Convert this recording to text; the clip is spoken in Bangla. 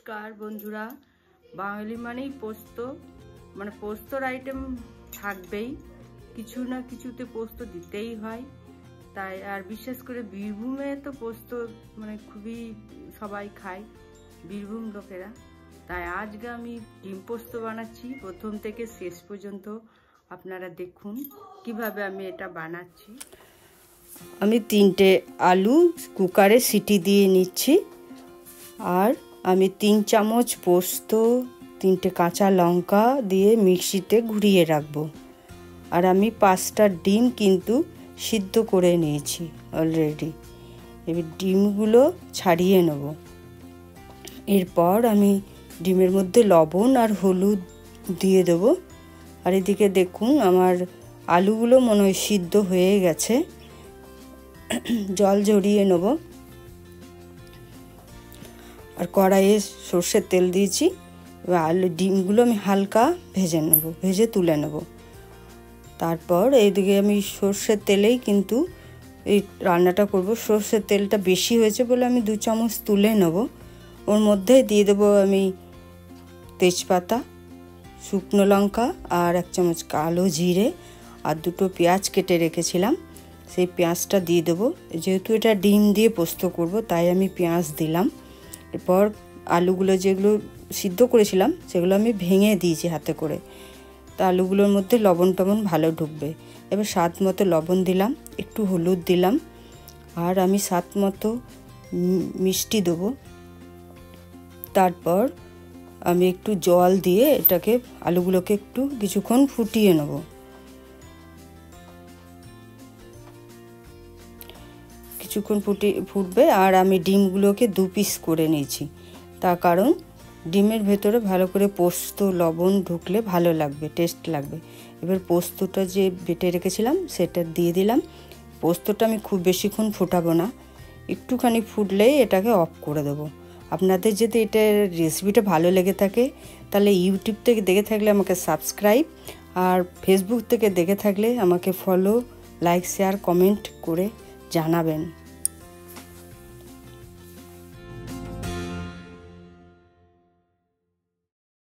নমস্কার বন্ধুরা। বাঙালি মানেই পোস্ত, মানে পোস্তর আইটেম থাকবেই, কিছু না কিছুতে পোস্ত দিতেই হয়। তাই আর বিশেষ করে বীরভূমে তো পোস্ত মানে খুবই সবাই খায়, বীরভূম লোকেরা। তাই আজকে আমি ডিম পোস্ত বানাচ্ছি, প্রথম থেকে শেষ পর্যন্ত আপনারা দেখুন কিভাবে আমি এটা বানাচ্ছি। আমি 3টে আলু কুকারে সিটি দিয়ে নিচ্ছি, আর আমি 3 চামচ পোস্ত, 3টে কাঁচা লঙ্কা দিয়ে মিক্সিতে ঘুরিয়ে রাখবো। আর আমি 5টা ডিম কিন্তু সিদ্ধ করে নিয়েছি অলরেডি। এবার ডিমগুলো ছাড়িয়ে নেব। এরপর আমি ডিমের মধ্যে লবণ আর হলুদ দিয়ে দেব। আর এদিকে দেখুন আমার আলুগুলো মনে হয় সিদ্ধ হয়ে গেছে, জল ঝরিয়ে নেব। আর কড়াইয়ে সর্ষের তেল দিয়েছি। এবার আলু ডিমগুলো আমি হালকা ভেজে তুলে নেব। তারপর এইদিকে আমি সর্ষের তেলেই কিন্তু এই রান্নাটা করব। সর্ষের তেলটা বেশি হয়েছে বলে আমি 2 চামচ তুলে নেব। ওর মধ্যে দিয়ে দেবো আমি তেজপাতা, শুকনো লঙ্কা আর 1 চামচ কালো জিরে আর 2টো পেঁয়াজ কেটে রেখেছিলাম, সেই পেঁয়াজটা দিয়ে দেবো। যেহেতু এটা ডিম দিয়ে পোস্ত করব তাই আমি পেঁয়াজ দিলাম। এরপর আলুগুলো যেগুলো সিদ্ধ করেছিলাম সেগুলো আমি ভেঙে দিয়েছি হাতে করে। তা আলুগুলোর মধ্যে লবণ টবণ ভালো ঢুকবে। এবার স্বাদ মতো লবণ দিলাম, একটু হলুদ দিলাম, আর আমি স্বাদ মতো মিষ্টি দেবো। তারপর আমি একটু জল দিয়ে এটাকে আলুগুলোকে একটু কিছুক্ষণ ফুটিয়ে নেব। কিছুক্ষণ ফুটবে। আর আমি ডিমগুলোকে 2 পিস করে নিয়েছি, তার কারণ ডিমের ভেতরে ভালো করে পোস্ত লবণ ঢুকলে ভালো লাগবে, টেস্ট লাগবে। এবার পোস্তটা যে বেটে রেখেছিলাম সেটা দিয়ে দিলাম। পোস্তটা আমি খুব বেশিক্ষণ ফোটাবো না, একটুখানি ফুটলেই এটাকে অফ করে দেবো। আপনাদের যদি এটা রেসিপিটা ভালো লেগে থাকে তাহলে ইউটিউব থেকে দেখে থাকলে আমাকে সাবস্ক্রাইব, আর ফেসবুক থেকে দেখে থাকলে আমাকে ফলো, লাইক, শেয়ার, কমেন্ট করে জানাবেন।